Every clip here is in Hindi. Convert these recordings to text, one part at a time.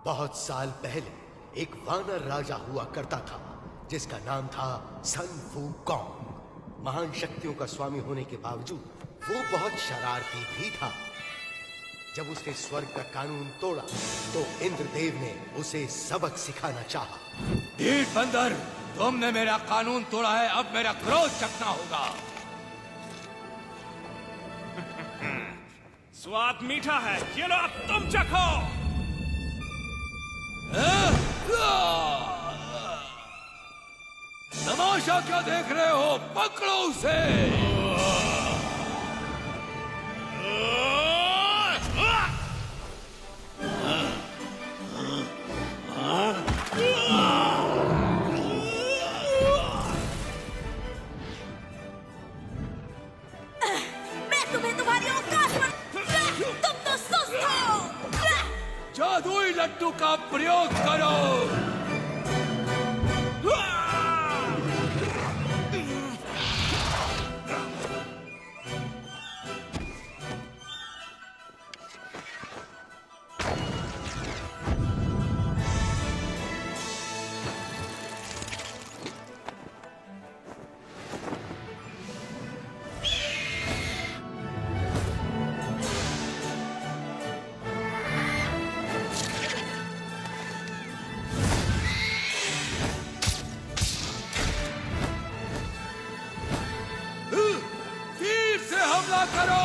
बहुत साल पहले एक वानर राजा हुआ करता था जिसका नाम था सन वूकॉन्ग। महान शक्तियों का स्वामी होने के बावजूद वो बहुत शरारती भी था। जब उसने स्वर्ग का कानून तोड़ा तो इंद्रदेव ने उसे सबक सिखाना चाहा। ढीठ बंदर, तुमने मेरा कानून तोड़ा है, अब मेरा क्रोध चखना होगा। स्वाद मीठा है, ये लो अब तुम चखो। तमाशा क्या देख रहे हो, पकड़ो उसे। मैं तुम्हें तुम्हारी औकात पर, तुम तो सुस्त हो। जादुई लड्डू का प्रयोग करो। हमला करो।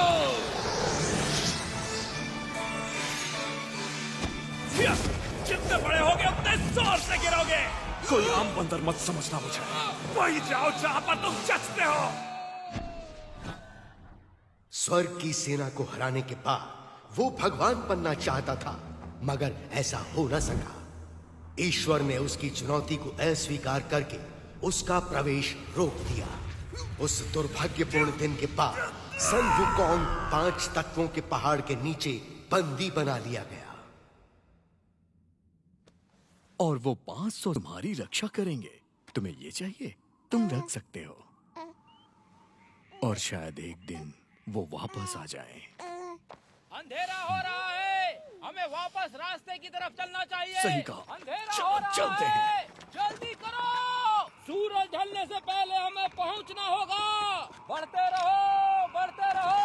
जितने बड़े होगे उतने जोर से गिरोगे। कोई आम बंदर मत समझना मुझे, वही जाओ जहां पर तुम जचते हो। स्वर्ग की सेना को हराने के बाद वो भगवान बनना चाहता था, मगर ऐसा हो न सका। ईश्वर ने उसकी चुनौती को अस्वीकार करके उसका प्रवेश रोक दिया। उस दुर्भाग्यपूर्ण दिन के बाद सन वूकॉन्ग 5 तत्वों के पहाड़ के नीचे बंदी बना लिया गया। और वो 500 तुम्हारी रक्षा करेंगे। तुम्हें ये चाहिए, तुम रख सकते हो। और शायद एक दिन वो वापस आ जाए। अंधेरा हो रहा है, हमें वापस रास्ते की तरफ चलना चाहिए। सही कहा। अंधेरा हो रहा चलते है, जल्दी करो। सूरज ढलने से पहले हमें पहुंचना होगा। बढ़ते रहो, बढ़ते रहो।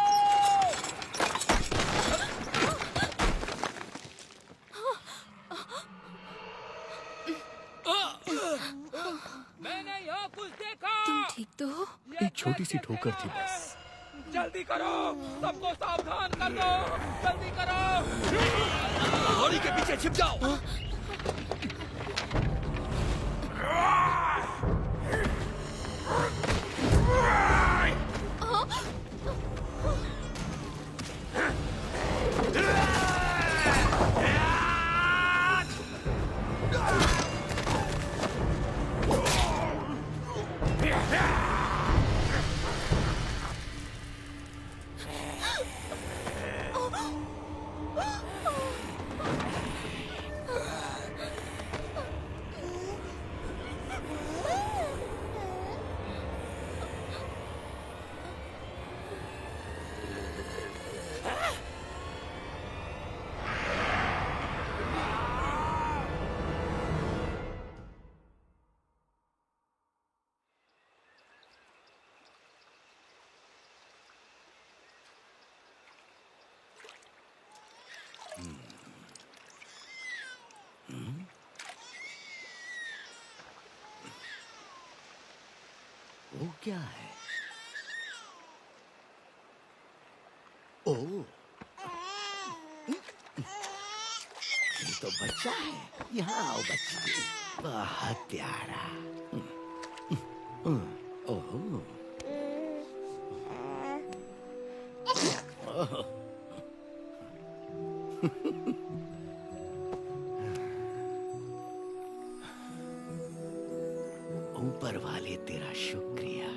मैंने यहाँ कुछ देखा। तुम ठीक तो हो? एक छोटी सी ठोकर थी बस। जल्दी करो, सबको सावधान कर दो। जल्दी करो। घोड़ी के पीछे छिप जाओ। वो क्या है? ओह, तो बच्चा है। यहाँ आओ बच्चा, बहुत प्यारा। ओहो, ऊपर वाले तेरा शुक्रिया।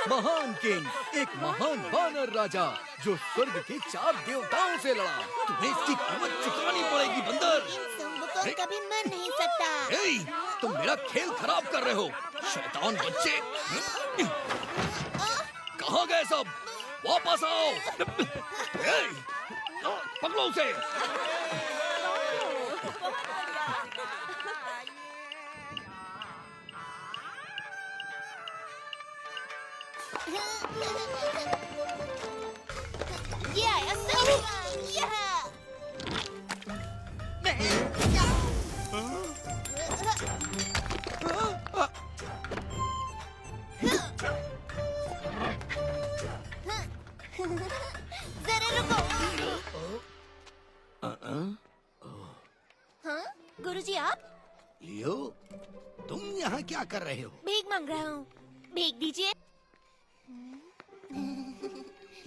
महान किंग, एक महान वानर राजा जो स्वर्ग के 4 देवताओं से लड़ा। तुम्हें इसकी कीमत चुकानी पड़ेगी बंदर। सुम्बु को कभी मर नहीं सकता। ए, तुम मेरा खेल खराब कर रहे हो, शैतान बच्चे। कहाँ गए सब? वापस आओ। ए, पकड़ो उसे। ये आया सही। जरा रुको। हाँ गुरुजी, आप? लियो, तुम यहाँ क्या कर रहे हो? भीख मांग रहा हूँ, भीख दीजिए।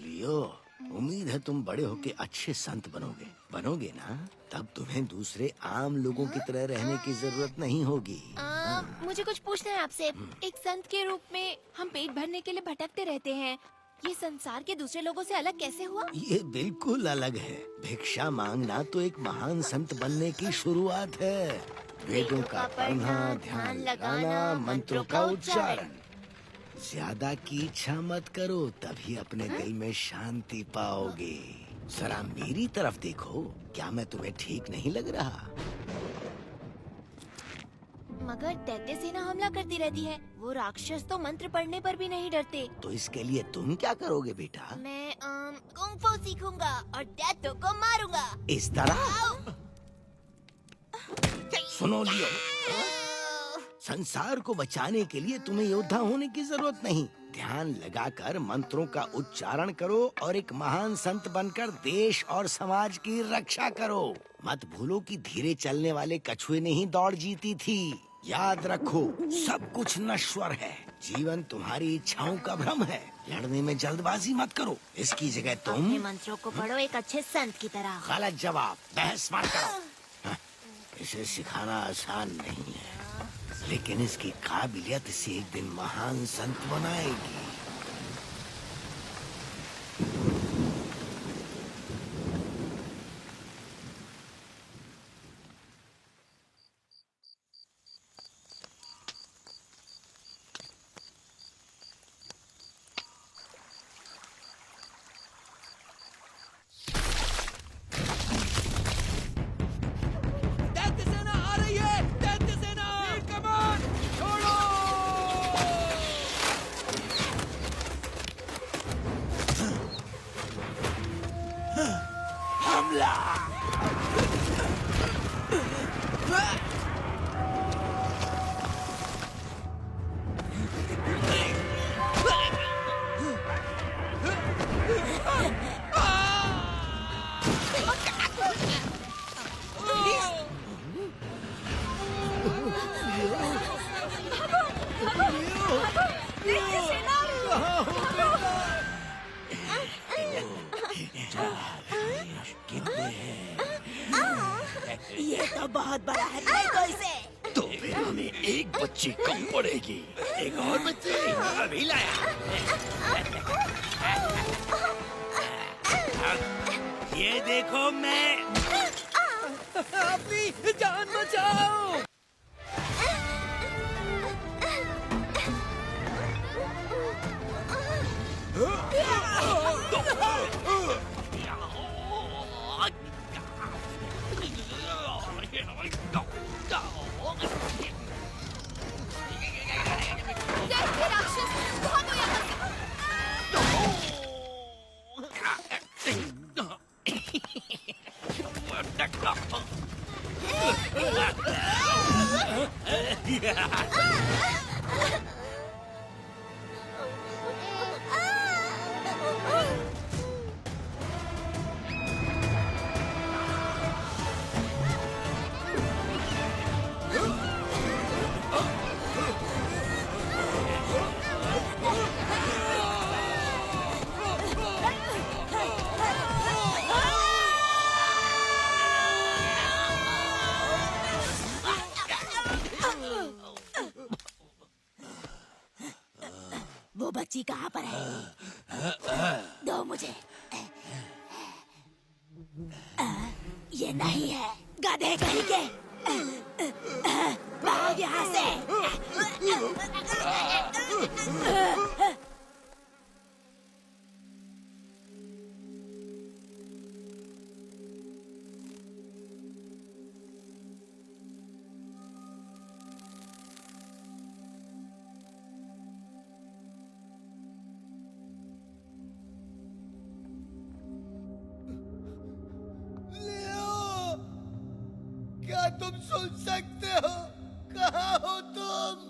लियो, उम्मीद है तुम बड़े होके अच्छे संत बनोगे ना? तब तुम्हें दूसरे आम लोगों की तरह रहने की जरूरत नहीं होगी। मुझे कुछ पूछना है आपसे। एक संत के रूप में हम पेट भरने के लिए भटकते रहते हैं, ये संसार के दूसरे लोगों से अलग कैसे हुआ? ये बिल्कुल अलग है। भिक्षा मांगना तो एक महान संत बनने की शुरुआत है। वेदों का पढ़ना, ध्यान लगाना, मंत्रों का उच्चारण। ज्यादा की इच्छा मत करो, तभी अपने दिल में शांति पाओगे। जरा मेरी तरफ देखो, क्या मैं तुम्हें ठीक नहीं लग रहा? मगर दैत्य सेना हमला करती रहती है। वो राक्षस तो मंत्र पढ़ने पर भी नहीं डरते। तो इसके लिए तुम क्या करोगे बेटा? मैं कुंग-फू सीखूंगा और दैत्यों को मारूंगा। इस तरह? सुनो लियो, संसार को बचाने के लिए तुम्हें योद्धा होने की जरूरत नहीं। ध्यान लगाकर मंत्रों का उच्चारण करो और एक महान संत बनकर देश और समाज की रक्षा करो। मत भूलो कि धीरे चलने वाले कछुए ने ही दौड़ जीती थी। याद रखो, सब कुछ नश्वर है। जीवन तुम्हारी इच्छाओं का भ्रम है। लड़ने में जल्दबाजी मत करो। इसकी जगह तुम अपने मंत्रों को पढ़ो एक अच्छे संत की तरह। गलत जवाब, बहस मत करो। हाँ, इसे सिखाना आसान नहीं है, लेकिन इसकी काबिलियत इसे एक दिन महान संत बनाएगी। हमला। ये तो बहुत बड़ा है, नहीं तो इसे। तो फिर हमें एक बच्ची कम पड़ेगी। एक और बच्चे अभी लाया। ये देखो मैं। अपनी जान बचाओ। देखिए राक्षस, भागो यहाँ से। वो बच्ची कहाँ पर है? दो मुझे। ये नहीं है, गधे कहीं के। भाग यहाँ से। क्या तुम सुन सकते हो? कहाँ हो तुम?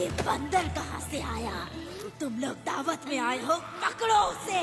ये बंदर कहाँ से आया? तुम लोग दावत में आए हो, पकड़ो उसे।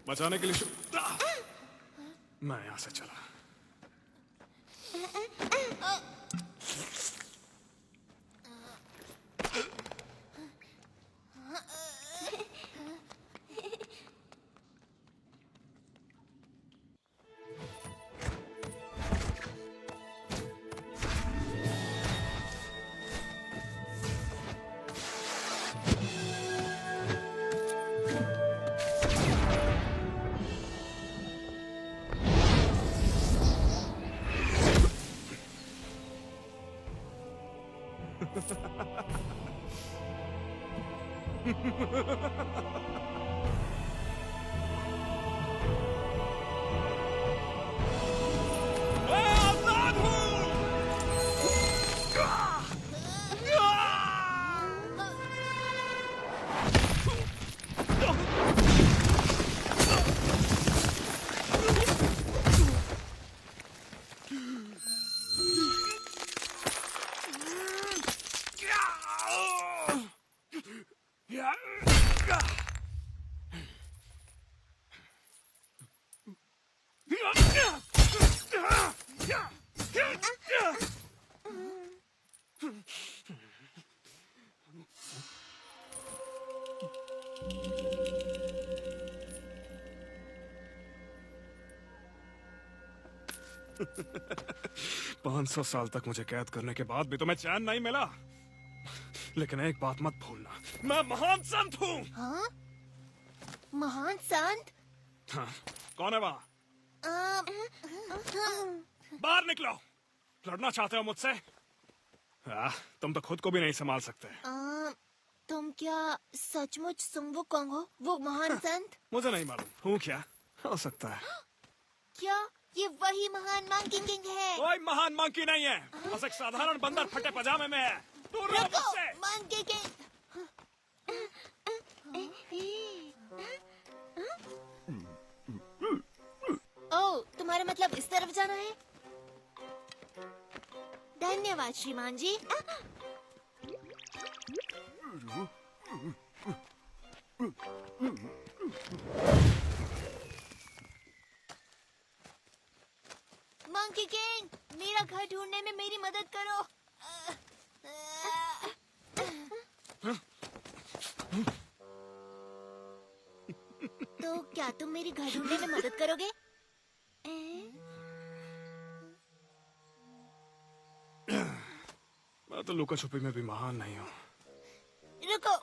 बचाने के लिए मैं यहां से चला। पाँच 500 साल तक मुझे कैद करने के बाद भी तुम्हें चैन नहीं मिला। लेकिन एक बात मत भूलना, मैं महान संत हूँ। हाँ? महान संत? हाँ, कौन है वहाँ? बाहर निकलो। लड़ना चाहते हो मुझसे? तुम तो खुद को भी नहीं संभाल सकते। तुम क्या सचमुच सुंगवू कोंग हो, वो महान संत? मुझे नहीं मालूम हूँ क्या, हो सकता है। क्या ये वही महान मंकी किंग है? कोई महान मंकी नहीं है, बस एक साधारण बंदर फटे पजामे में है। दूर रहो मुझसे। Monkey king. ओह, तुम्हारा मतलब इस तरफ जाना है? धन्यवाद श्रीमान जी। मंकी किंग, मेरा घर ढूंढने में मेरी मदद करो। तो क्या तुम मेरी घर ढूंढने में मदद करोगे? मैं तो लुका छुपी में भी महान नहीं हूँ। रुको।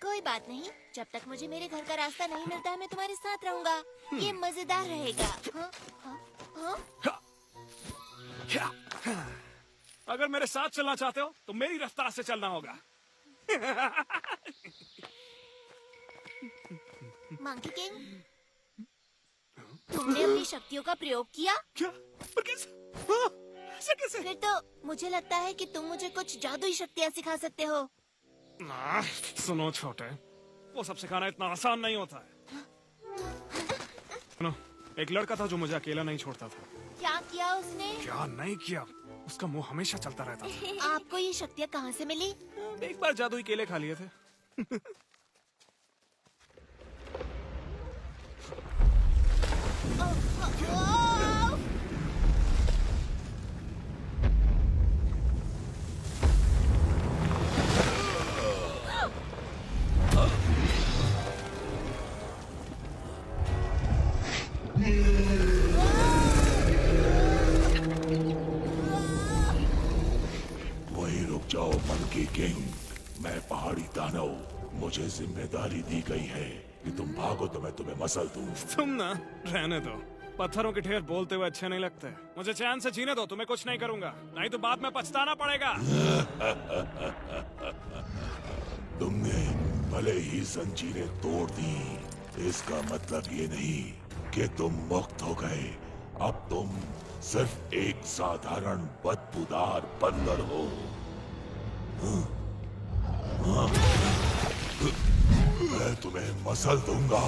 कोई बात नहीं, जब तक मुझे मेरे घर का रास्ता नहीं मिलता है मैं तुम्हारे साथ रहूंगा। ये मजेदार रहेगा। अगर मेरे साथ चलना चाहते हो तो मेरी रफ्तार से चलना होगा। मंकी किंग, तुमने अपनी शक्तियों का प्रयोग किया? क्या? पर कैसे? ऐसे कैसे? फिर तो मुझे लगता है कि तुम मुझे कुछ जादुई शक्तियाँ सिखा सकते हो। सुनो छोटे, वो सब सिखाना इतना आसान नहीं होता है। सुनो, एक लड़का था जो मुझे अकेला नहीं छोड़ता था। क्या किया उसने? क्या नहीं किया, उसका मुंह हमेशा चलता रहता था। आपको ये शक्तियाँ कहाँ से मिली? एक बार जादुई केले खा लिए थे। जाओ मंकी किंग। मैं पहाड़ी दानव, मुझे जिम्मेदारी दी गई है कि तुम भागो तो मैं तुम्हें मसल दूं। तुम ना रहने दो, पत्थरों के ढेर बोलते हुए अच्छे नहीं लगते। मुझे चैन से जीने दो, तुम्हें कुछ नहीं करूंगा, नहीं तो बाद में पछताना पड़ेगा। तुमने भले ही जंजीरें तोड़ दी, इसका मतलब ये नहीं कि तुम मुक्त हो गए। अब तुम सिर्फ एक साधारण बदबूदार बंदर हो। मैं तुम्हें मसल दूंगा।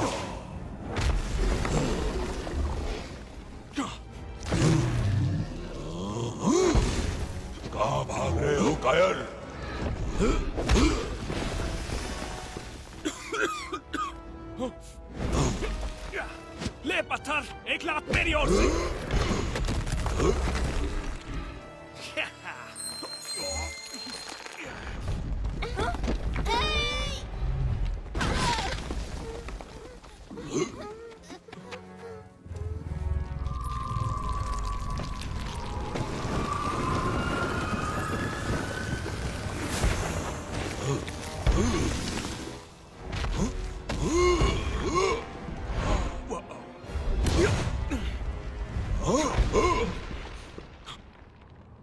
कहाँ भाग रहे हो कायर? ले पत्थर, एक लात मेरी ओर से।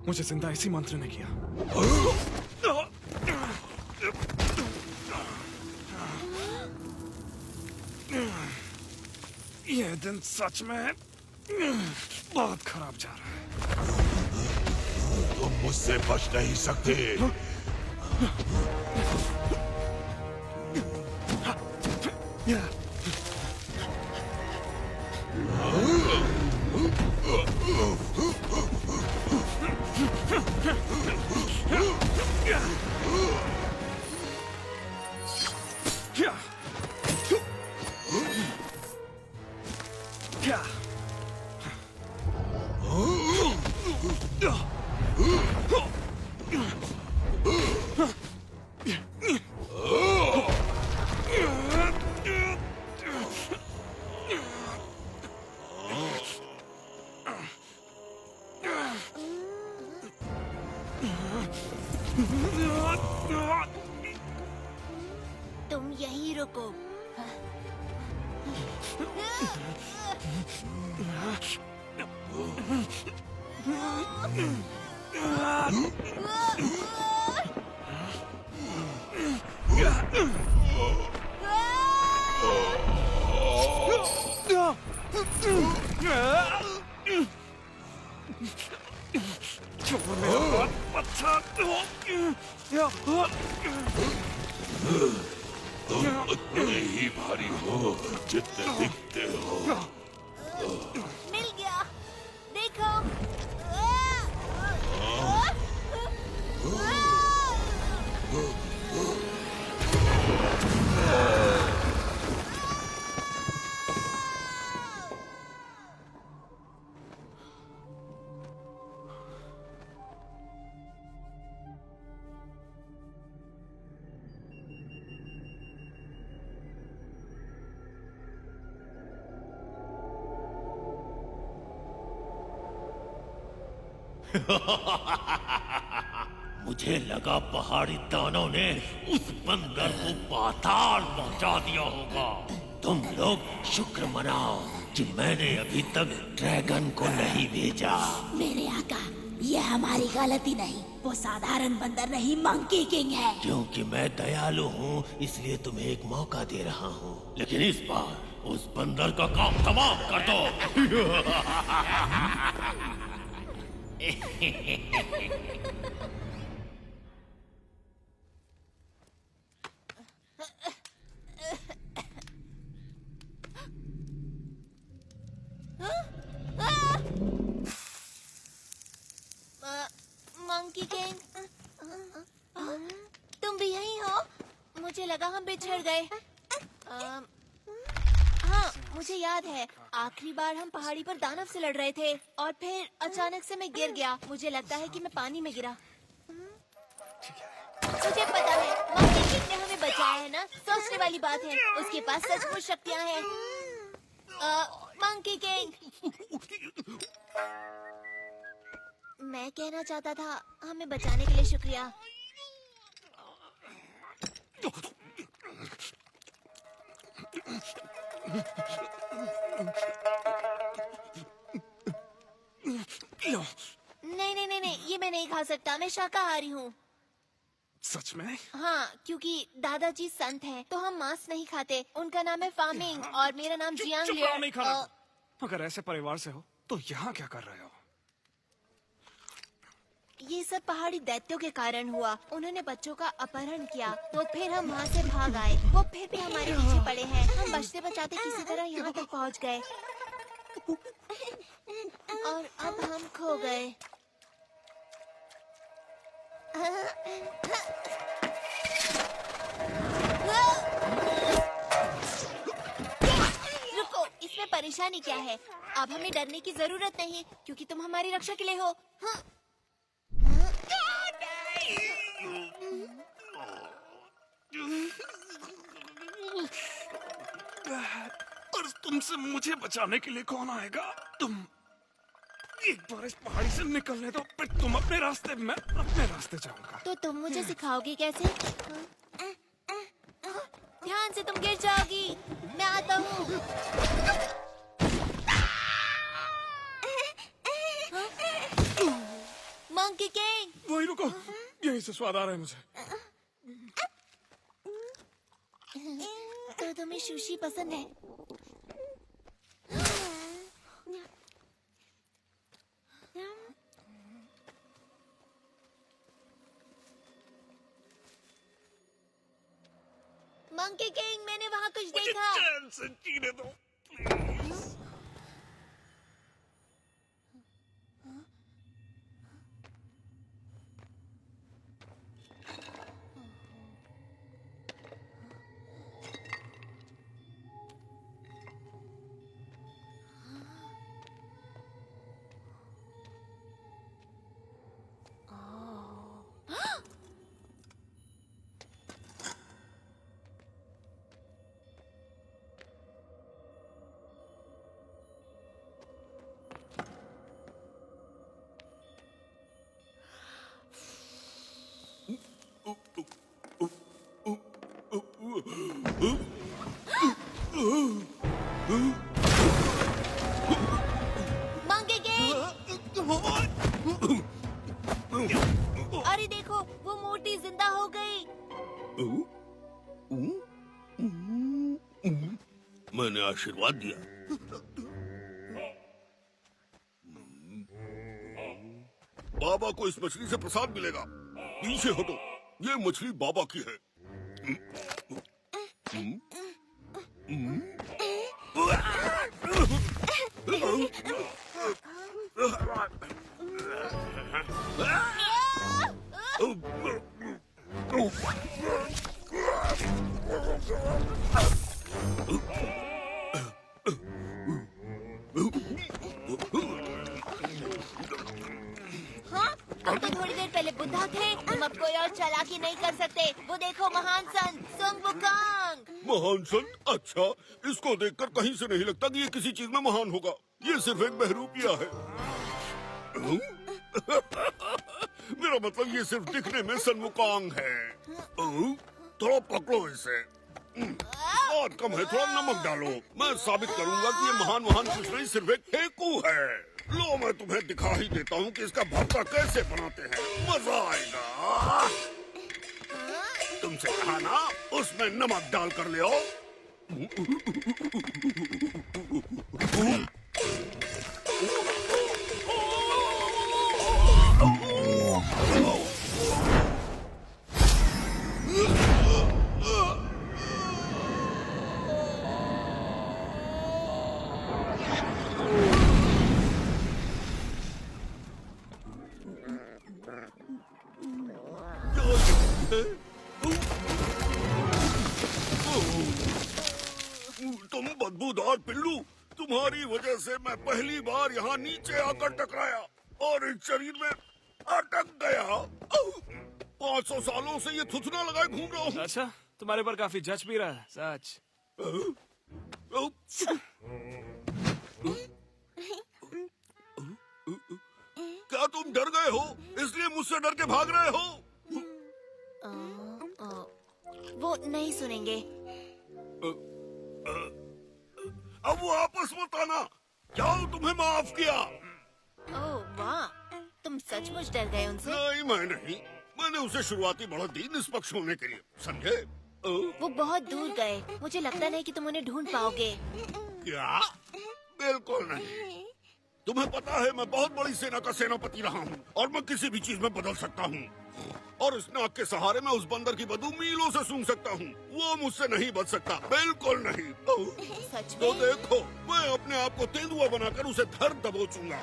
मुझे जिंदा इसी मंत्र ने किया। ये दिन सच में बहुत खराब जा रहा है। तुम मुझसे बच नहीं सकते। तुम यहीं रुको। तुम उतने ही भारी हो जितने दिखते हो। मिल गया, देखो। मुझे लगा पहाड़ी दानों ने उस बंदर को पाताल पहुंचा दिया होगा। तुम लोग शुक्र मनाओ कि मैंने अभी तक ड्रैगन को नहीं भेजा। मेरे आका, ये हमारी गलती नहीं, वो साधारण बंदर नहीं, मंकी किंग है। क्योंकि मैं दयालु हूँ इसलिए तुम्हें एक मौका दे रहा हूँ, लेकिन इस बार उस बंदर का काम तमाम कर दो। मंकी किंग, तुम भी यहीं हो? मुझे लगा हम बिछड़ गए। हाँ, मुझे याद है आखिरी बार हम पहाड़ी पर दानव से लड़ रहे थे और फिर अचानक से मैं गिर गया। मुझे लगता है कि मैं पानी में गिरा। मुझे पता है मंकी किंग ने हमें बचाया है ना, सोचने वाली बात है, उसके पास सचमुच शक्तियाँ हैं। मंकी किंग, मैं कहना चाहता था हमें बचाने के लिए शुक्रिया। नहीं नहीं नहीं नहीं, ये मैं नहीं खा सकता, मैं शाकाहारी हूँ। सच में? हाँ, क्योंकि दादाजी संत हैं, तो हम मांस नहीं खाते। उनका नाम है फार्मिंग और मेरा नाम जियांग चुप रहो, नहीं खाना। लियर। अगर ऐसे परिवार से हो तो यहाँ क्या कर रहे हो? ये सब पहाड़ी दैत्यों के कारण हुआ। उन्होंने बच्चों का अपहरण किया, तो फिर हम वहाँ से भाग आए। वो फिर भी हमारे पीछे पड़े हैं। हम बचते बचाते किसी तरह यहाँ तक पहुँच गए और अब हम खो गए। रुको, इसमें परेशानी क्या है? अब हमें डरने की जरूरत नहीं, क्योंकि तुम हमारी रक्षा के लिए हो। हाँ। और तुमसे मुझे बचाने के लिए कौन आएगा? तुम एक बार इस पहाड़ी से निकलने दो, फिर तुम अपने रास्ते, मैं अपने रास्ते जाऊंगा। तो तुम मुझे सिखाओगे कैसे? ध्यान से, तुम गिर जाओगी। मैं आता हूँ। Monkey king. वही रुको, यही से स्वाद आ रहा है मुझे। तो तुम्हें सुशी पसंद है? मंकी किंग, मैंने वहाँ कुछ देखा। चैन से जीने दो, प्लीज। मंकी किंग, अरे देखो, वो मूर्ति जिंदा हो गई। मैंने आशीर्वाद दिया। बाबा को इस मछली से प्रसाद मिलेगा। पीछे हटो, ये मछली बाबा की है। हाँ, तुम तो थोड़ी देर पहले बुद्धा थे। तुम अब कोई और चालाकी नहीं कर सकते। वो देखो, महान संत सुंग वुकांग। महान संत? अच्छा, इसको देखकर कहीं से नहीं लगता कि ये किसी चीज में महान होगा। ये सिर्फ एक बहरूपिया है। मेरा मतलब ये सिर्फ दिखने में सनमुकांग है। थोड़ा पकड़ो इसे। बहुत कम है, थोड़ा नमक डालो। मैं साबित करूंगा कि ये महान कुछ नहीं, सिर्फ एक फेंकू है। लो, मैं तुम्हें दिखा ही देता हूँ कि इसका भरता कैसे बनाते हैं। मजा आएगा। तुमसे कहा ना, उसमें नमक डाल कर ले आओ। तुम बदबूदार पिल्लू, तुम्हारी वजह से मैं पहली बार यहाँ नीचे आकर टकराया और इस शरीर में अटक गया। 500 सालों से ये थुथना लगाए घूम रहा हूँ। अच्छा, तुम्हारे पर काफी जच भी रहा है, सच। क्या तुम डर गए हो, इसलिए मुझसे डर के भाग रहे हो? वो नहीं सुनेंगे। अब वापस मत आना। जाओ, तुम्हें माफ किया। ओह वाह, तुम सचमुच डर गए उनसे। नहीं, मैं नहीं। मैंने उसे शुरुआती बढ़त दी निष्पक्ष होने के लिए, समझे? वो बहुत दूर गए। मुझे लगता नहीं कि तुम उन्हें ढूंढ पाओगे। क्या? बिल्कुल नहीं। तुम्हें पता है मैं बहुत बड़ी सेना का सेनापति रहा हूँ और मैं किसी भी चीज में बदल सकता हूँ। और इस नाक के सहारे मैं उस बंदर की बदबू मीलों से सूंघ सकता हूँ। वो मुझसे नहीं बच सकता, बिल्कुल नहीं। सच तो में? देखो, मैं अपने आप को तेंदुआ बनाकर उसे धर दबोचूंगा।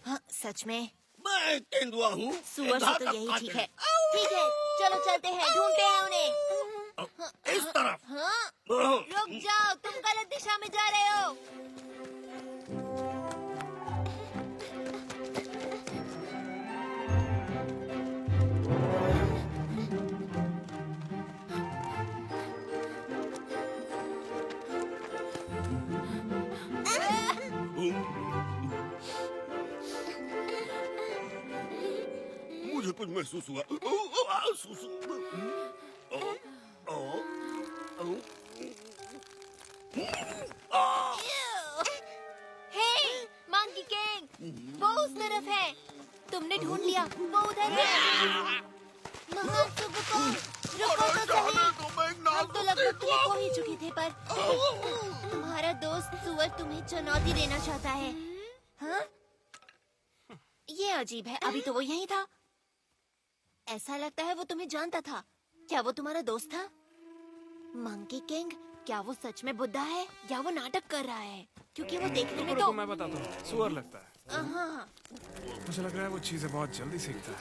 हाँ, सच में। मैं तेंदुआ हूँ। सुअर से तो यही ठीक है। ठीक है, चलो चलते हैं, ढूंढते हैं उन्हें। इस तरफ। हाँ, रुक जाओ, तुम गलत दिशा में जा रहे हो। मुझे कुछ महसूस हुआ। सुसु। हे, मंकी किंग, वो उस तरफ है। तुमने ढूंढ लिया, वो उधर है। महान सुबुको, रुको तो सही। हम तो लगभग तुम्हें खो ही चुके थे, पर तुम्हारा दोस्त सुअर तुम्हें चुनौती देना चाहता है। हाँ? ये अजीब है, अभी तो वो यहीं था। ऐसा लगता है वो तुम्हें जानता था। क्या वो तुम्हारा दोस्त था? मंकी किंग, क्या वो सच में बुद्धा है या वो नाटक कर रहा है? क्योंकि वो देखने में तो मैं बताता हूँ, सुअर लगता है। हाँ। मुझे लग रहा है वो चीजें बहुत जल्दी सीखता है।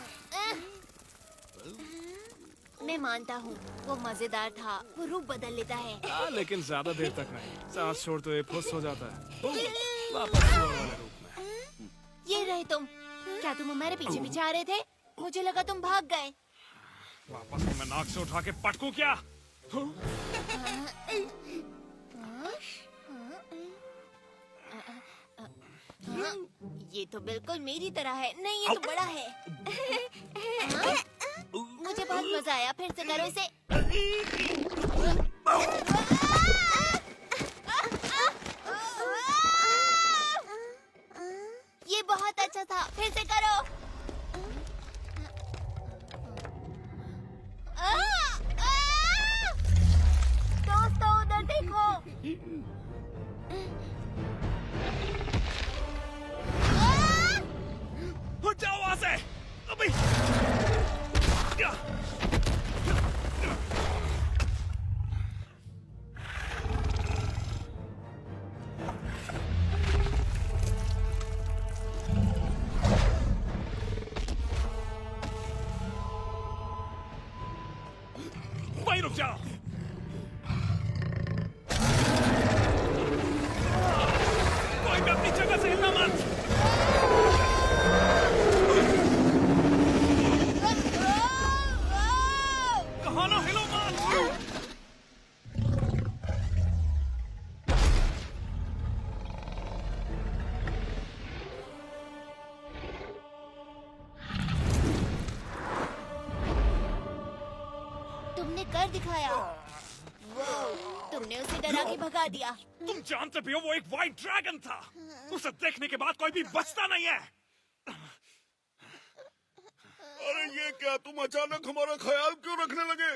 मैं मानता हूँ, वो मजेदार था। वो रूप बदल लेता है। लेकिन ज्यादा देर तक नहीं। सांस छोड़ते हुए फुस हो जाता है। वापस सुअर वाले रूप में। ये रहे तुम। क्या तुम हमारे पीछे पीछे आ रहे थे? मुझे लगा तुम भाग गए। वापस मैं नाक से उठा के पटकूं क्या? ये तो बिल्कुल मेरी तरह है। नहीं, ये तो बड़ा है। हाँ? मुझे बहुत मजा आया। फिर से करो इसे। ये बहुत अच्छा था। फिर से करो। दोस्तों, उधर देखो। हट जाओ वहां से अभी। वहीं रुक जाओ। कोई भी अपनी जगह से हिलना मत। कहाँ ना हिलो मत। तुमने कर दिखाया। वो, तुमने उसे डरा के भगा दिया। तुम जानते भी हो वो एक व्हाइट ड्रैगन था। उसे देखने के बाद कोई भी बचता नहीं है। अरे ये क्या, तुम अचानक हमारा ख्याल क्यों रखने लगे?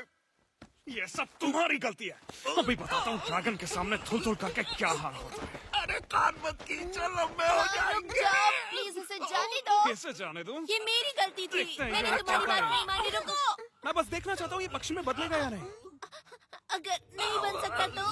ये सब तुम्हारी गलती है। अभी बताता हूँ ड्रैगन के सामने थुल-थुल करके क्या हाल होता है। अरे कान मत कींच, लंबे हो रुक जाएंगे। जाओ, प्लीज उसे जाने दो। कैसे जाने दूं? ये मेरी गलती थी। देखते हैं मैंने ये तुम्हारी क्या बात है। नहीं मानी। रुको। मैं बस देखना चाहता हूँ ये पक्षी में बदलेगा या नहीं। अगर नहीं बन सकता तो?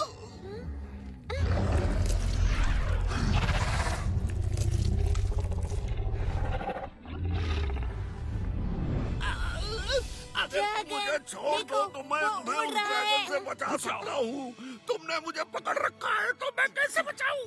अगर मुझे छोड़ दो तो मैं वो तुम्हें उड़ उस रहा ड्रैगन है। से बचा सकता हूँ। तुमने मुझे पकड़ रखा है तो मैं कैसे बचाऊं?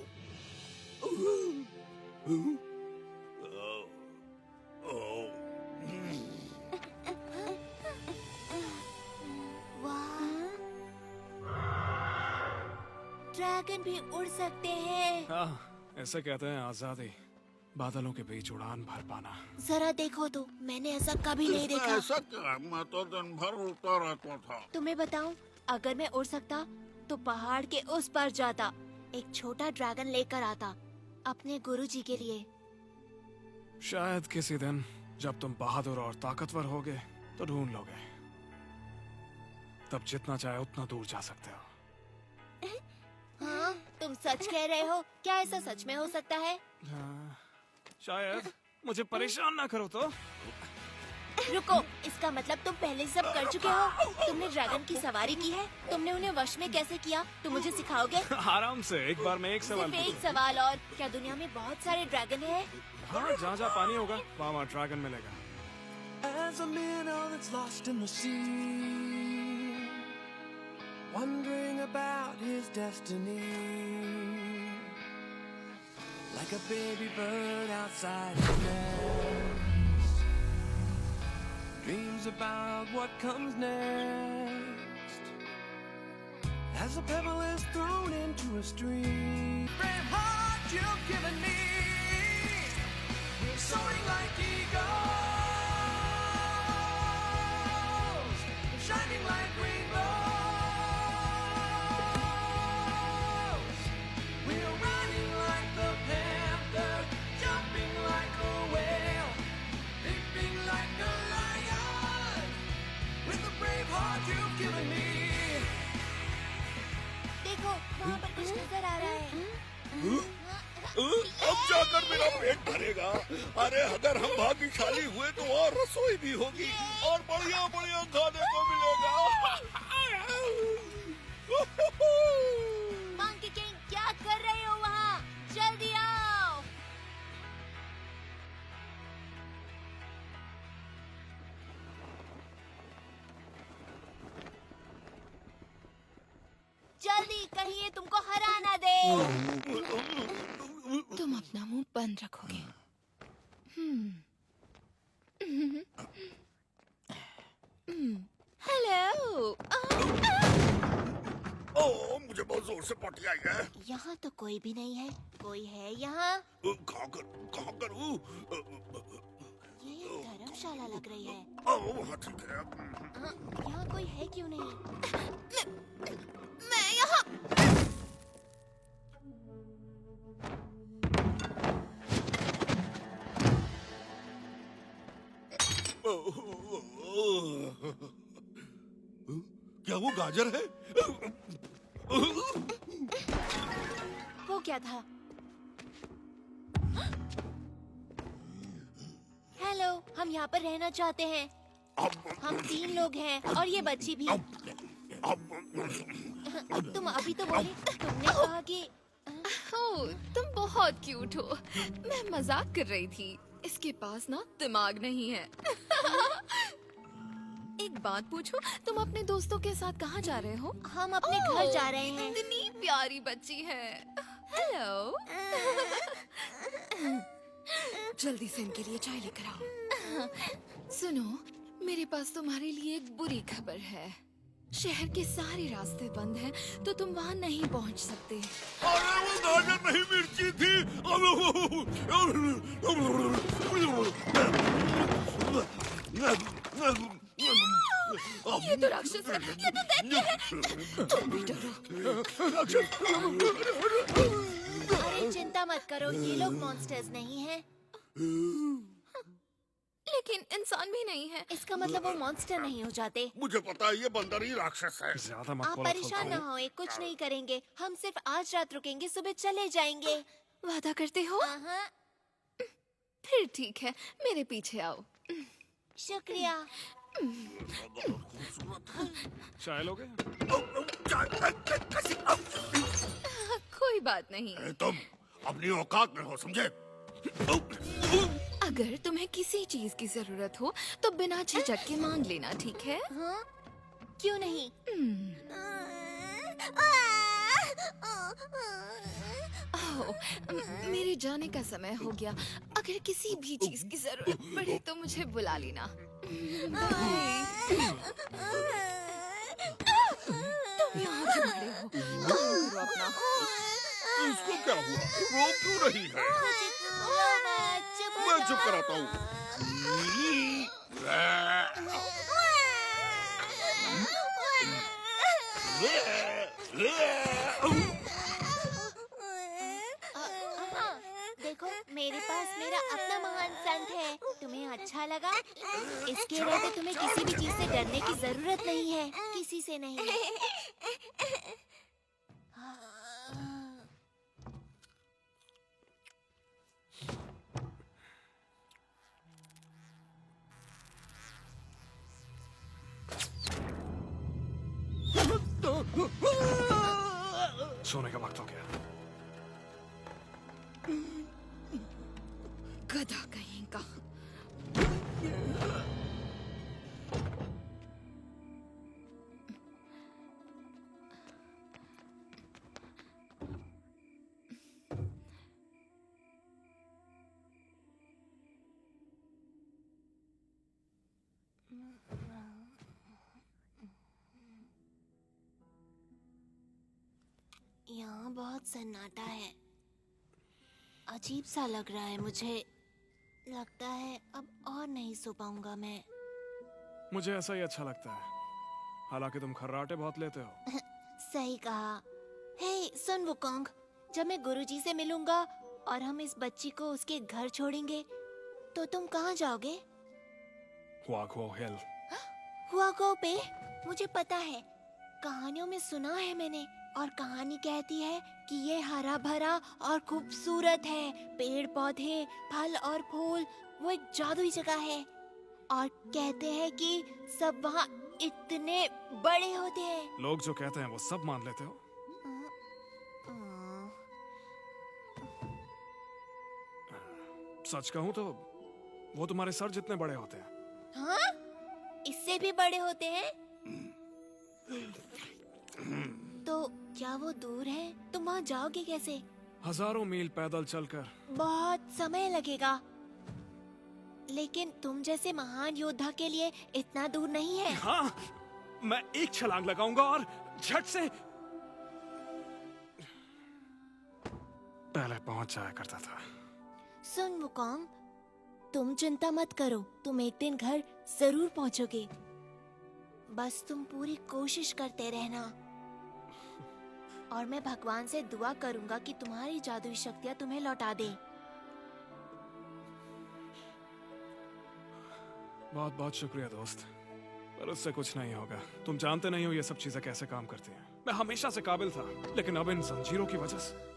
ड्रैगन भी उड़ सकते हैं। हाँ, ऐसे कहते हैं आजादी। बादलों के बीच उड़ान भर पाना। जरा देखो तो, मैंने ऐसा कभी नहीं देखा। ऐसा क्या? मैं तो दिन भर उड़ता रहता था। तुम्हें बताऊं, अगर मैं उड़ सकता तो पहाड़ के उस पार जाता, एक छोटा ड्रैगन लेकर आता अपने गुरुजी के लिए। शायद किसी दिन जब तुम बहादुर और ताकतवर होगे तो ढूंढ लोगे, तब जितना चाहे उतना दूर जा सकते हो। हाँ, तुम सच कह रहे हो? क्या ऐसा सच में हो सकता है? हाँ, शायद। मुझे परेशान ना करो तो। रुको, इसका मतलब तुम पहले सब कर चुके हो? तुमने ड्रैगन की सवारी की है? तुमने उन्हें वश में कैसे किया? तुम मुझे सिखाओगे? आराम से, एक बार में एक सवाल सिर्फ एक पूछो। सवाल और, क्या दुनिया में बहुत सारे ड्रैगन हैं? हाँ, जहाँ जहाँ पानी होगा वहाँ ड्रैगन मिलेगा। As a minnow that's lost in the sea, wondering about his destiny, like a baby bird outside his nest, dreams about what comes next, as a pebble is thrown into a stream. Brave heart you've given me, we're soaring like eagles, shining like rainbows. We're running like the panther, jumping like a whale, leaping like a lion, with the brave heart you've given me. देखो, वहाँ पर कुछ नजर आ रहा है। अब जाकर मेरा पेट भरेगा। अरे अगर हम भाग्यशाली हुए तो और रसोई भी होगी और बढ़िया बढ़िया खाने को मिलेगा। मंकी किंग, क्या कर रहे हो वहाँ? जल्दी आओ। जल्दी, कहीं ये तुमको हरा ना दे। तुम अपना मुंह बंद रखोगे। हेलो। ओह, मुझे बहुत जोर से पटी आई है। यहाँ तो कोई भी नहीं है। कोई है यहाँ? कहाँ करूँ? ये धर्मशाला लग रही है। वहाँ ठीक है। यहाँ कोई है क्यों नहीं? मैं यहाँ। क्या वो गाजर है? वो क्या था? हेलो, हम यहाँ पर रहना चाहते हैं। हम 3 लोग हैं और ये बच्ची भी। तुम अभी तो बोले, तुमने कहा कि ओह, तुम बहुत क्यूट हो। मैं मजाक कर रही थी। इसके पास ना दिमाग नहीं है। एक बात पूछो, तुम अपने दोस्तों के साथ कहाँ जा रहे हो? हम अपने घर जा रहे हैं। इतनी प्यारी बच्ची है। हेलो। जल्दी से इनके लिए चाय लेकर आओ। सुनो, मेरे पास तुम्हारे लिए एक बुरी खबर है। शहर के सारे रास्ते बंद हैं, तो तुम वहाँ नहीं पहुँच सकते। अरे वो गाजर नहीं, मिर्ची थी। ये तो राक्षस है, ये तो दैत्य है। तुम भी डरो। अरे चिंता मत करो, ये लोग मॉन्स्टर्स नहीं हैं। लेकिन इंसान भी नहीं है। इसका मतलब वो मॉन्स्टर नहीं हो जाते। मुझे पता है, ये बंदर ही राक्षस है। ज्यादा मत आप बोलो। परेशान न होए, कुछ नहीं करेंगे। हम सिर्फ आज रात रुकेंगे, सुबह चले जाएंगे। वादा करते हो? हाँ। फिर ठीक है, मेरे पीछे आओ। शुक्रिया। चाय लोगे? कोई बात नहीं। तुम अपनी औकात में हो, समझे? अगर तुम्हें किसी चीज की जरूरत हो तो बिना झिझक के मांग लेना, ठीक है? हाँ? क्यों नहीं? मेरे जाने का समय हो गया। अगर किसी भी चीज की जरूरत पड़े तो मुझे बुला लेना। तुम यहाँ क्यों खड़े हो? काम करो अपना। इसको क्या हुआ? रो क्यों रही है? मुझे कुछ हुआ मत। चुप कराता हूँ। देखो, मेरे पास मेरा अपना महान संत है। तुम्हें अच्छा लगा? इसके रहते तुम्हें किसी भी चीज से डरने की जरूरत नहीं है, किसी से नहीं। सोने का वक्त हो गया। गधा कहीं का। यहाँ बहुत सन्नाटा है। अजीब सा लग रहा है मुझे। लगता है अब और नहीं सो पाऊंगा मैं। मुझे ऐसा ही अच्छा लगता है, हालांकि तुम खर्राटे बहुत लेते हो। सही कहा। हे सुन वुकोंग, जब मैं गुरुजी से मिलूंगा और हम इस बच्ची को उसके घर छोड़ेंगे तो तुम कहाँ जाओगे? हुआगो हिल। हुआगो पे? मुझे पता है, कहानियों में सुना है मैंने। और कहानी कहती है कि ये हरा भरा और खूबसूरत है। पेड़ पौधे, फल और फूल, वो एक जादुई जगह है। और कहते हैं कि सब वहाँ इतने बड़े होते हैं। लोग जो कहते हैं वो सब मान लेते हो? सच कहूँ तो वो तुम्हारे सर जितने बड़े होते हैं। हाँ? इससे भी बड़े होते हैं? तो क्या वो दूर है? तुम वहाँ जाओगे कैसे? हजारों मील पैदल चलकर। बहुत समय लगेगा। लेकिन तुम जैसे महान योद्धा के लिए इतना दूर नहीं है। हाँ, मैं एक छलांग लगाऊंगा और झट से पहले पहुंच जाया करता था। सुन वुकोंग, तुम चिंता मत करो, तुम एक दिन घर जरूर पहुंचोगे। बस तुम पूरी कोशिश करते रहना। और मैं भगवान से दुआ करूंगा कि तुम्हारी जादुई शक्तियां तुम्हें लौटा दे। बहुत बहुत शुक्रिया दोस्त, पर उससे कुछ नहीं होगा। तुम जानते नहीं हो ये सब चीजें कैसे काम करती हैं। मैं हमेशा से काबिल था, लेकिन अब इन जंजीरों की वजह से।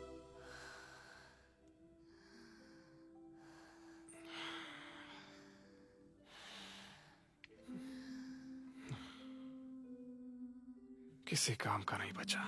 किसी काम का नहीं बचा।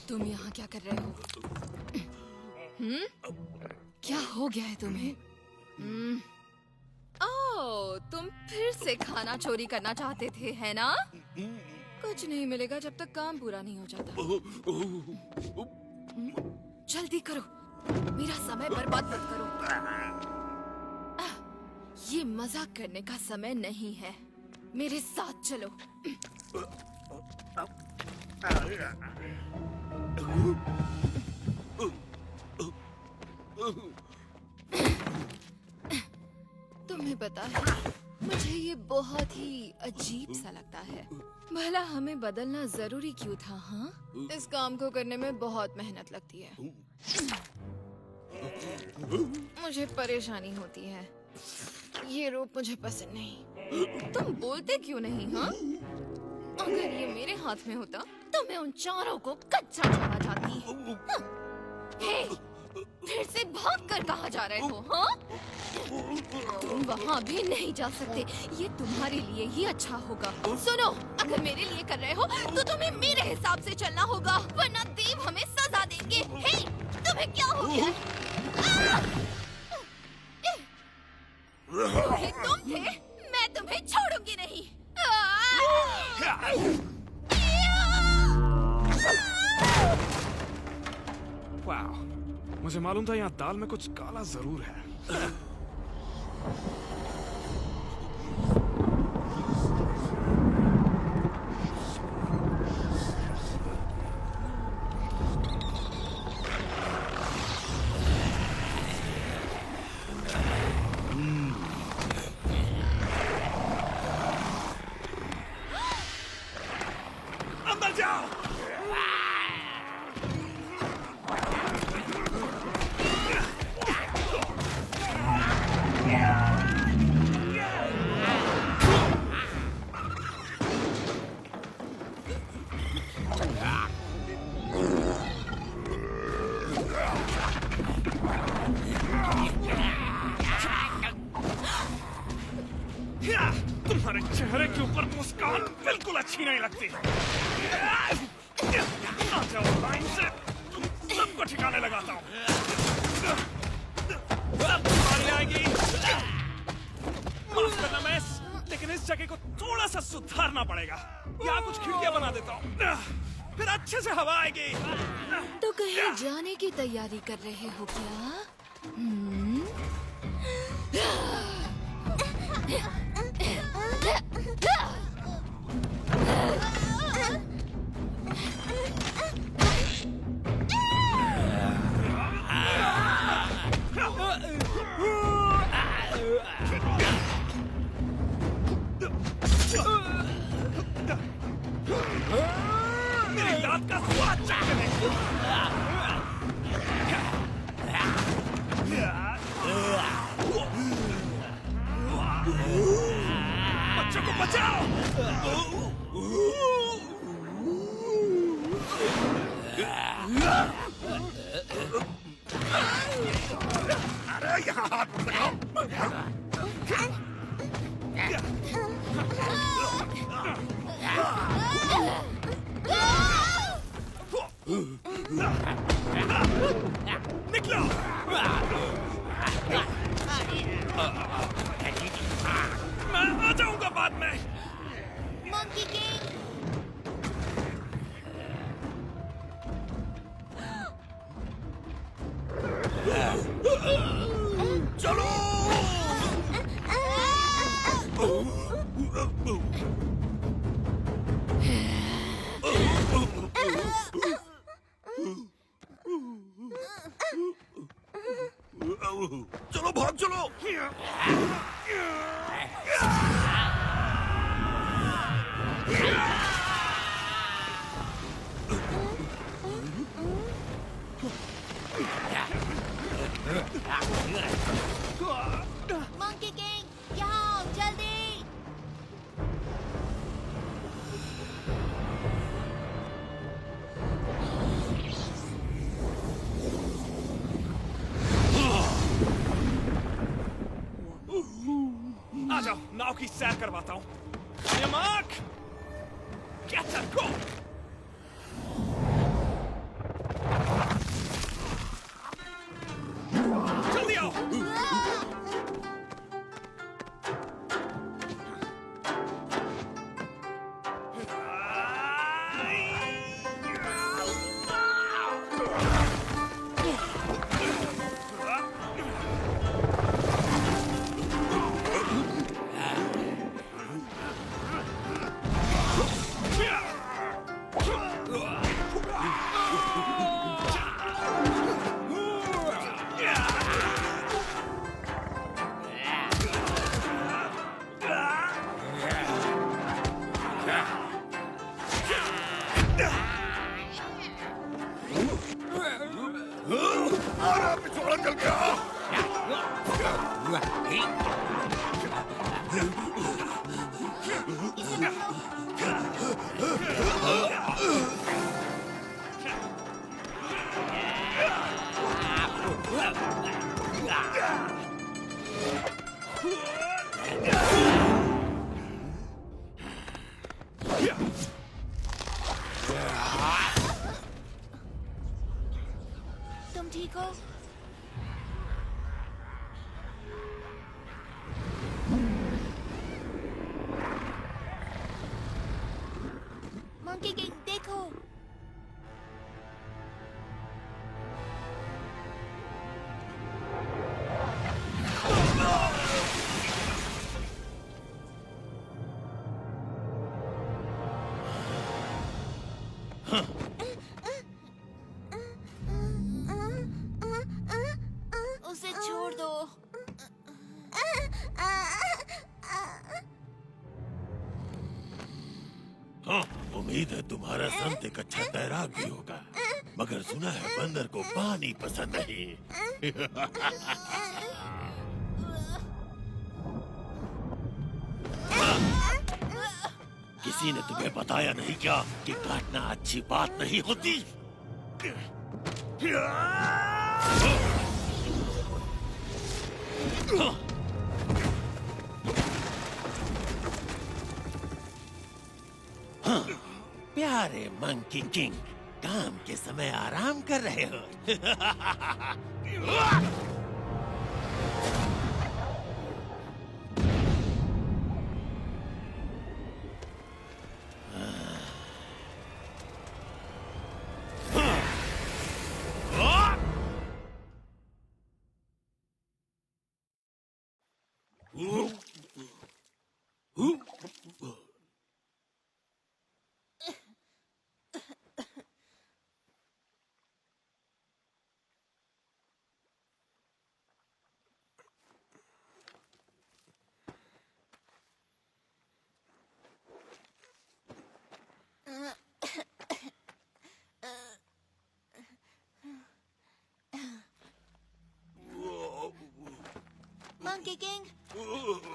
तुम यहाँ क्या कर रहे हो? क्या हो गया है तुम्हें? ओह, तुम फिर से खाना चोरी करना चाहते थे, है ना? कुछ नहीं मिलेगा जब तक काम पूरा नहीं हो जाता। जल्दी करो, मेरा समय बर्बाद मत करो। ये मजाक करने का समय नहीं है। मेरे साथ चलो। तुम्हें पता है, मुझे ये ये बहुत ही अजीब सा लगता है। भला हमें बदलना जरूरी क्यों था? हाँ, इस काम को करने में बहुत मेहनत लगती है। मुझे परेशानी होती है। ये रोप मुझे पसंद नहीं। तुम बोलते क्यों नहीं? हाँ, अगर ये मेरे हाथ में होता तो मैं उन चारों को कच्चा छोड़ा जाती। हाँ। हे, फिर से भागकर कहाँ जा रहे हो? हाँ, तुम वहाँ भी नहीं जा सकते। ये तुम्हारे लिए ही अच्छा होगा। सुनो, अगर मेरे लिए कर रहे हो तो तुम्हें मेरे हिसाब से चलना होगा, वरना देव हमें सजा देंगे। हे, तुम्हें क्या हो गया? ये तुम थे? मैं तुम्हें छोड़ूंगी नहीं। वाह, मुझे मालूम था यहाँ दाल में कुछ काला जरूर है। अंदर जाओ। तुम्हारे चेहरे के ऊपर मुस्कान बिल्कुल अच्छी नहीं लगती। आ जाओ लाइन से, तुम सबको ठिकाने लगाता हूँ। सब तुम्हारी आएगी। माफ करना मैस, लेकिन इस जगह को थोड़ा सा सुधारना पड़ेगा। यहाँ कुछ खिड़कियाँ बना देता हूँ, फिर अच्छे से हवा आएगी। तो कहीं जाने की तैयारी कर रहे हो क्या? मेरी लात का स्वाद चखने। बच्चों को बचाओ। अरे यहाँ हाथ मत लगाओ। निकलो। मैं आ जाऊंगा बाद में। मंकी किंग, चलो। चलो भाग चलो। मंकी किंग, यहाँ आओ जल्दी। आ जाओ, नाव की सैर करवाता हूँ। Mark, get her, go। जल्दी आओ। तुम ठीक हो? मंकी किंग देखो। उसे छोड़ दो। हाँ, उम्मीद है तुम्हारा संत एक अच्छा तैराक भी होगा, मगर सुना है बंदर को पानी पसंद नहीं। किसी ने तुम्हें बताया नहीं क्या कि काटना अच्छी बात नहीं होती? हाँ, प्यारे मंकी किंग, काम के समय आराम कर रहे हो। मंकी किंग,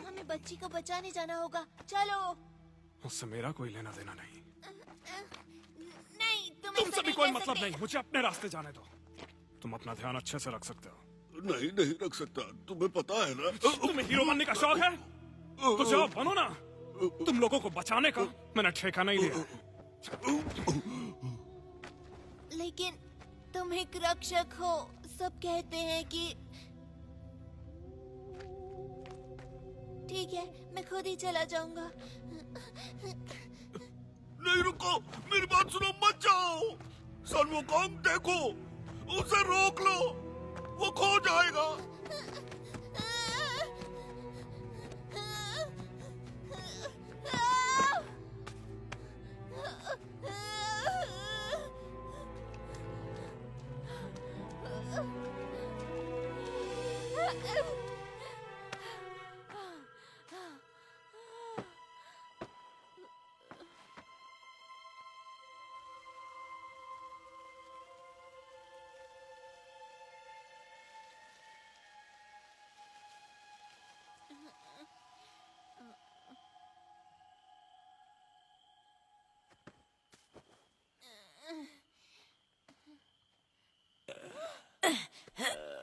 हमें बच्ची को बचाने जाना होगा। चलो। उससे मेरा कोई लेना देना नहीं। नहीं, तुमसे भी कोई मतलब नहीं। मुझे अपने रास्ते जाने दो। तुम अपना ध्यान अच्छे से रख सकते हो। नहीं नहीं रख सकता, तुम्हें पता है ना। तुम्हें हीरो बनने का शौक है तो जाओ बनो ना। तुम लोगों को बचाने का मैंने ठेका नहीं लिया। लेकिन तुम एक रक्षक हो। सब कहते हैं कि ठीक है, मैं खुद ही चला जाऊंगा। नहीं रुको, मेरी बात सुनो, मत जाओ। सन वुकोंग देखो, उसे रोक लो, वो खो जाएगा।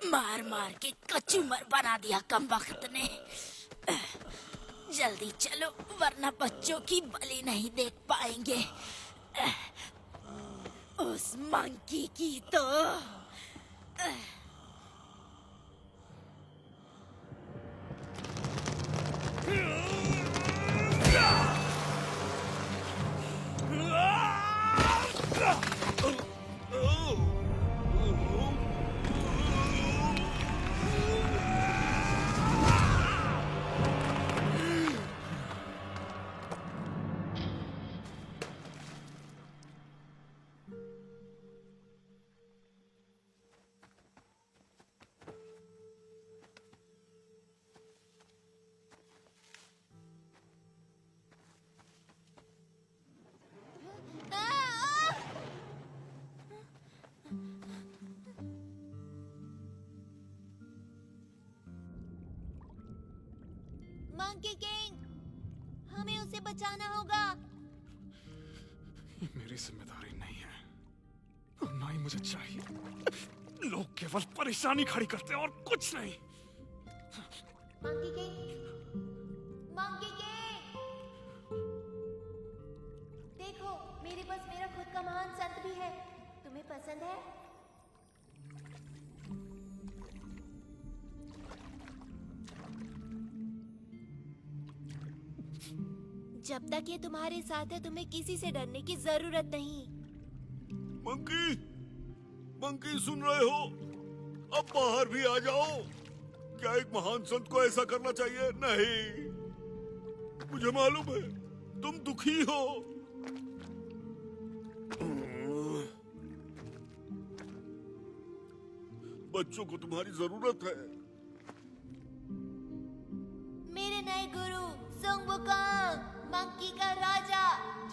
मार मार के कचूमर बना दिया कमबख्त ने। जल्दी चलो वरना बच्चों की बलि नहीं देख पाएंगे। उस मंकी की तो मंकी किंग, हमें उसे बचाना होगा। ये मेरी जिम्मेदारी नहीं है और ना ही मुझे चाहिए। लोग केवल परेशानी खड़ी करते हैं और कुछ नहीं। मंकी किंग, मंकी किंग, दांत भी है। तुम्हें पसंद है? जब तक ये तुम्हारे साथ है तुम्हें किसी से डरने की जरूरत नहीं। मंकी, मंकी सुन रहे हो? अब बाहर भी आ जाओ। क्या एक महान संत को ऐसा करना चाहिए? नहीं, मुझे मालूम है तुम दुखी हो। बच्चों को तुम्हारी जरूरत है। मेरे नए गुरु सुंग वुकोंग, मंकी का राजा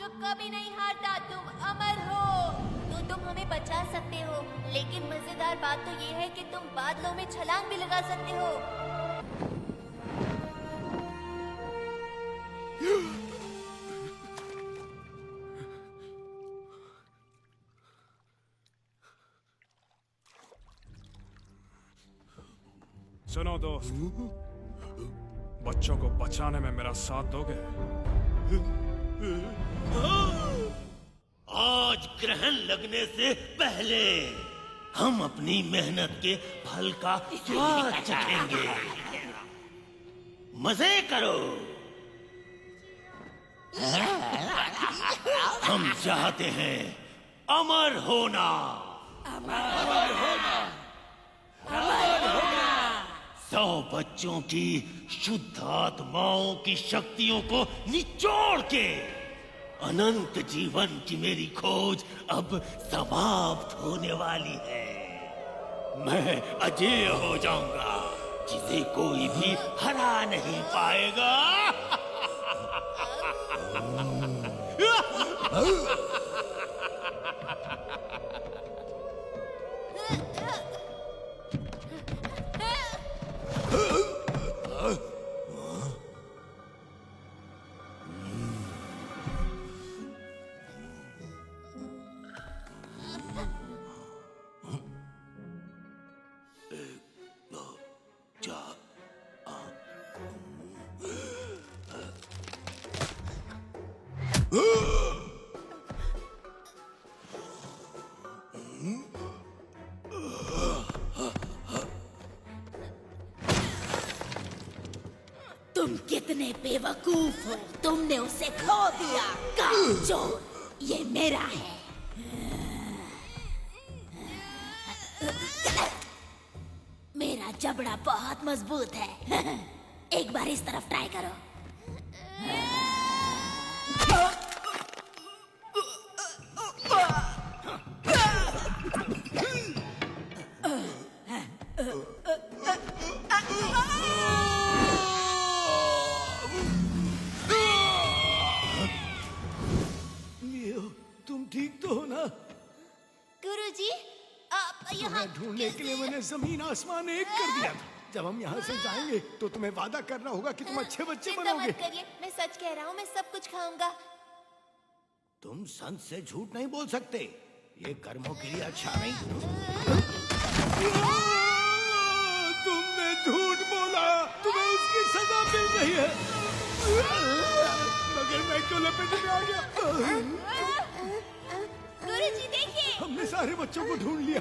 जो कभी नहीं हारता, तुम अमर हो। तो तुम हमें बचा सकते हो, लेकिन मजेदार बात तो ये है कि तुम बादलों में छलांग भी लगा सकते हो। सुनो दोस्त, बच्चों को बचाने में मेरा साथ दोगे? आज ग्रहण लगने से पहले हम अपनी मेहनत के फल का स्वाद चखेंगे। मजे करो। हम चाहते हैं अमर होना। 100 बच्चों की शुद्ध आत्माओं की शक्तियों को निचोड़ के अनंत जीवन की मेरी खोज अब समाप्त होने वाली है। मैं अजेय हो जाऊंगा, जिसे कोई भी हरा नहीं पाएगा। तुम कितने बेवकूफ हो, तुमने उसे खो दिया। कामचोर, ये मेरा है। मेरा जबड़ा बहुत मजबूत है। एक बार इस तरफ ट्राई करो। तुम ठीक तो हो ना? गुरुजी, आप यहाँ ढूंढने के लिए मैंने जमीन आसमान एक कर दिया था। जब हम यहाँ से जाएंगे तो तुम्हें वादा करना होगा कि तुम अच्छे बच्चे चिंता बनोगे। मत करिए, मैं सच कह रहा हूँ, मैं सब कुछ खाऊंगा। तुम संत से झूठ नहीं बोल सकते, ये कर्मों के लिए अच्छा नहीं। तुमने झूठ बोला, तुम्हें इसकी सजा मिल गई है। मगर मैं क्यों लपेटे में आ गया? गुरुजी देखिए, हमने सारे बच्चों को ढूंढ लिया।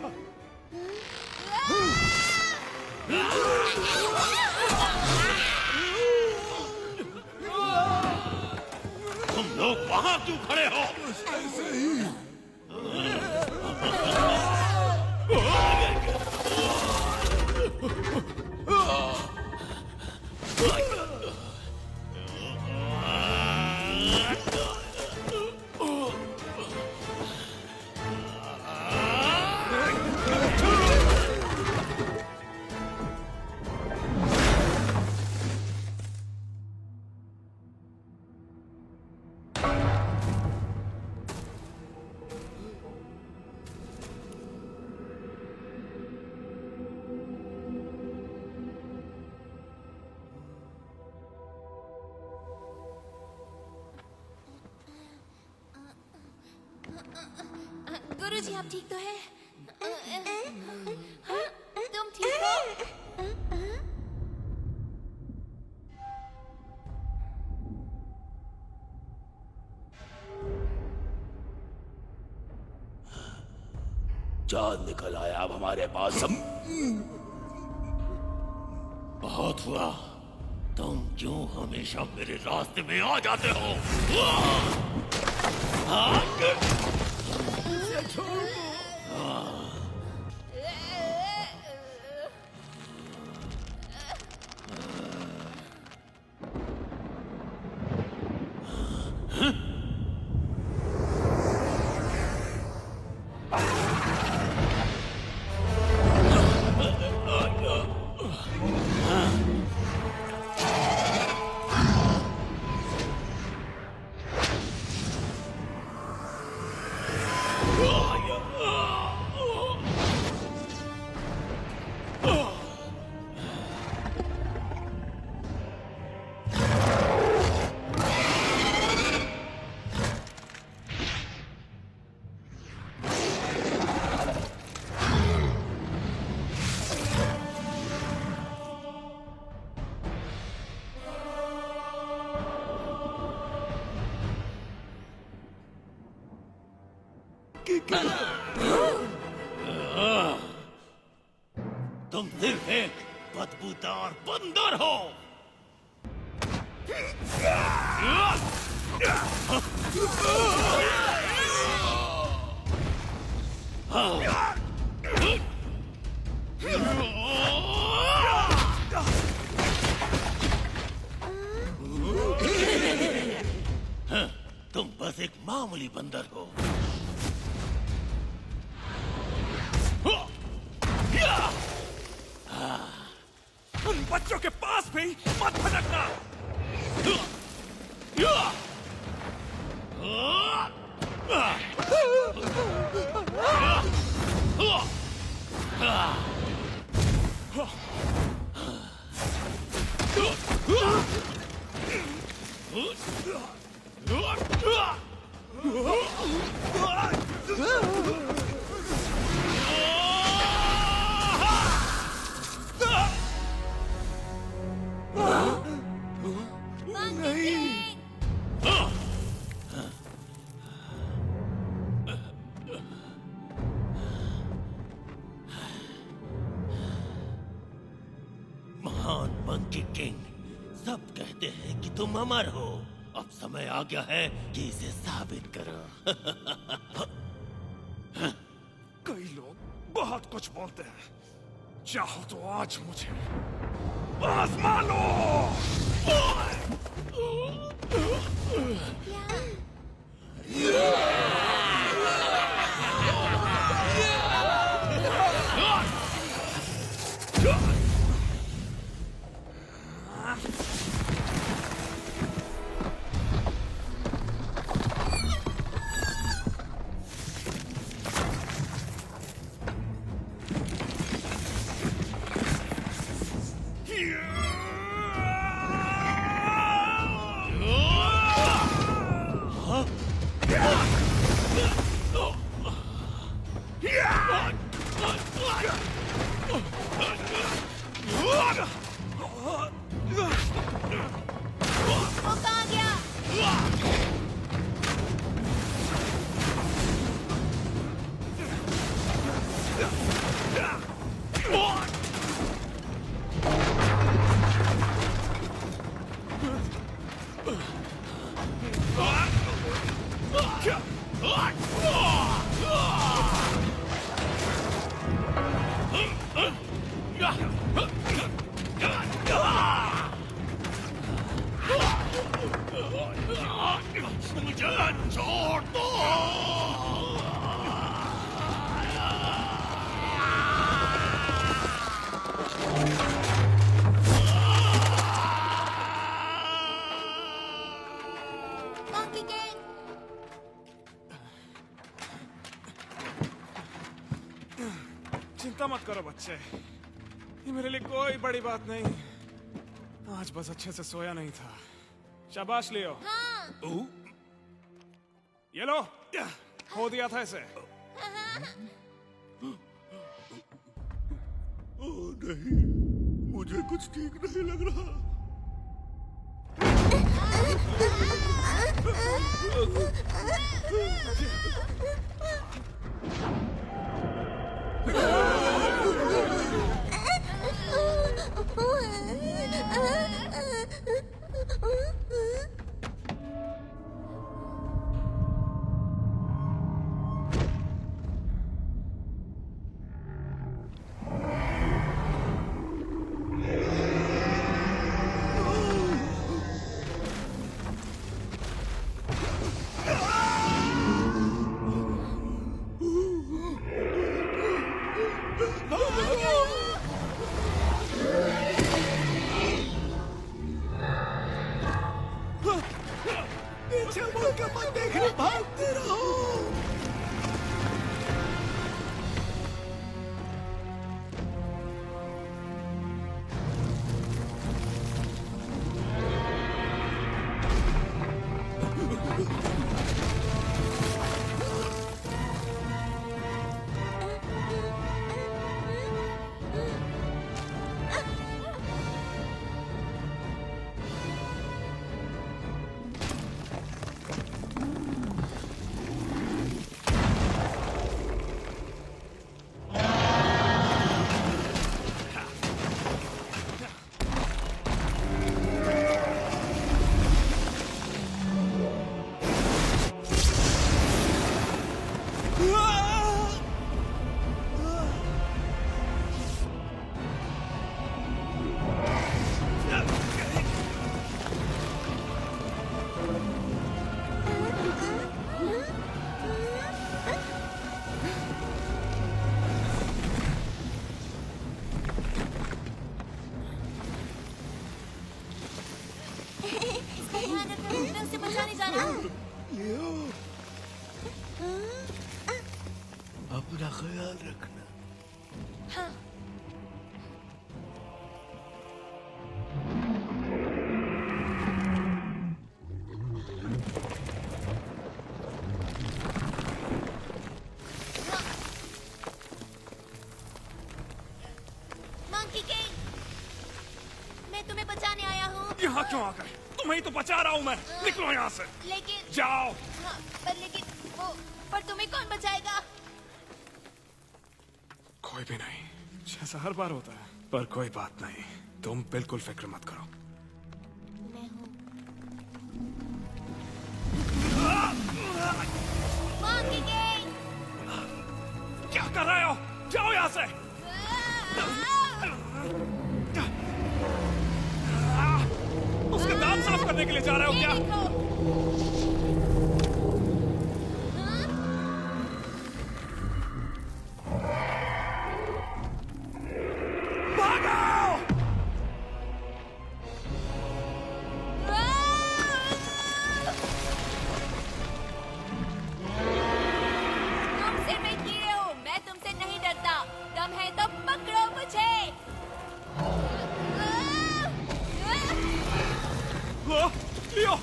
तुम लोग वहां क्यों खड़े हो? ऐसे ही। गुरुजी आप ठीक तो हैं? हाँ, तुम ठीक हो? चांद निकल आया अब हमारे पास सब। बहुत हुआ, तुम क्यों हमेशा मेरे रास्ते में आ जाते हो? तुम सिर्फ एक बदबूदार बंदर हो। तुम बस एक मामूली बंदर हो। उन बच्चों के पास भी मत भटकना। महान मंकी किंग, सब कहते हैं कि तुम अमर हो। अब समय आ गया है कि इसे साबित करो। कई लोग बहुत कुछ बोलते हैं, चाहो तो आज मुझे आजमा लो। वो कहाँ गया? मुझे छोड़ दो। मंकी किंग, चिंता मत करो बच्चे, ये मेरे लिए कोई बड़ी बात नहीं। आज बस अच्छे से सोया नहीं था। शाबाश लियो। हाँ। ये लो, खो दिया था इसे। नहीं, मुझे कुछ ठीक नहीं लग रहा। पीछे मुड़ के मत देखना, भागते रहो। ध्यान रखना, मैं उसे बचाने जा रहा हूँ। अपना ख्याल रखना। हाँ। मंकी किंग, मैं तुम्हें बचाने आया हूँ। यहाँ क्यों आ गए? तुम्हें ही तो बचा रहा हूँ मैं। निकलो यहाँ से। लेकिन जाओ। हाँ, पर तुम्हें कौन बचाएगा? कोई भी नहीं, जैसा हर बार होता है। पर कोई बात नहीं, तुम बिल्कुल फिक्र मत करो। मैं हूँ। मंकी किंग, क्या कर रहे हो? जाओ यहाँ से। उसके दांत साफ करने के लिए जा रहे हो क्या? भागो! तुम सिर में कीड़े हो, मैं तुमसे नहीं डरता। दम है तो पकड़ो मुझे। लियो।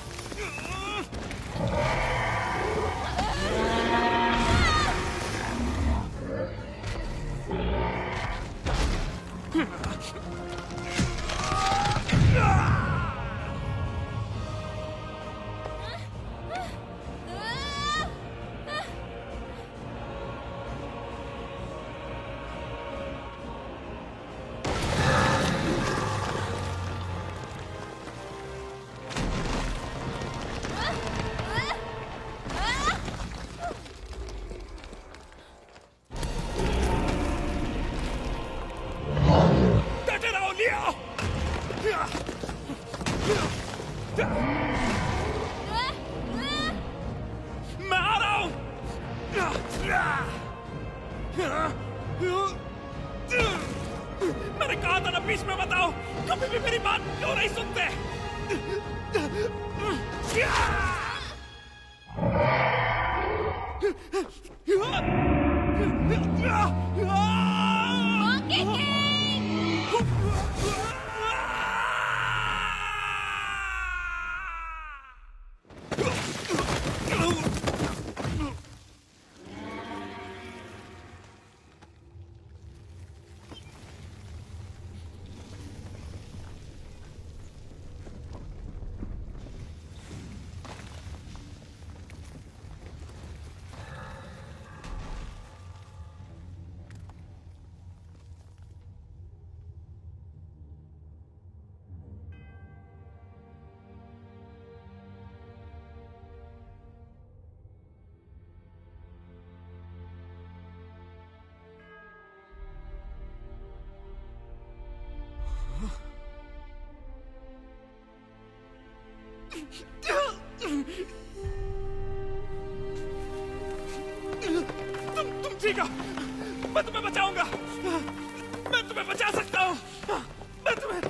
डटे रहो, लियो। मैं आ रहा हूँ। मैंने कहा था ना बीच में बताओ, कभी भी मेरी बात क्यों नहीं सुनते? मंकी किंग, तुम ठीक हो? मैं तुम्हें बचाऊंगा। मैं तुम्हें बचा सकता हूँ। मैं तुम्हें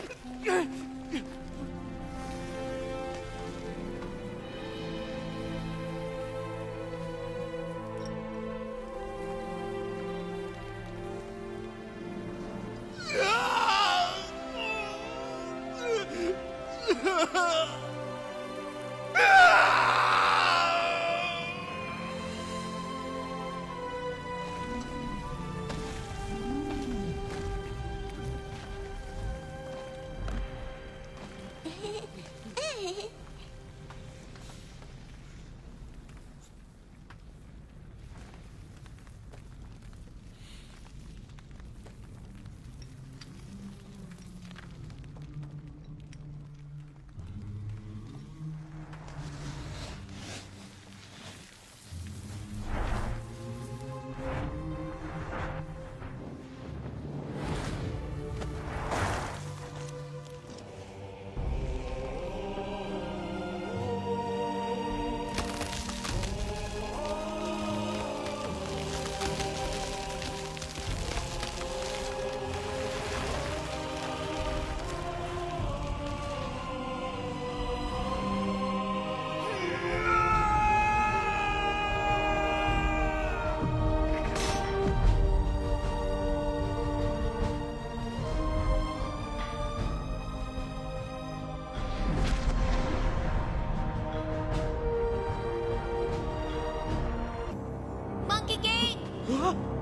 था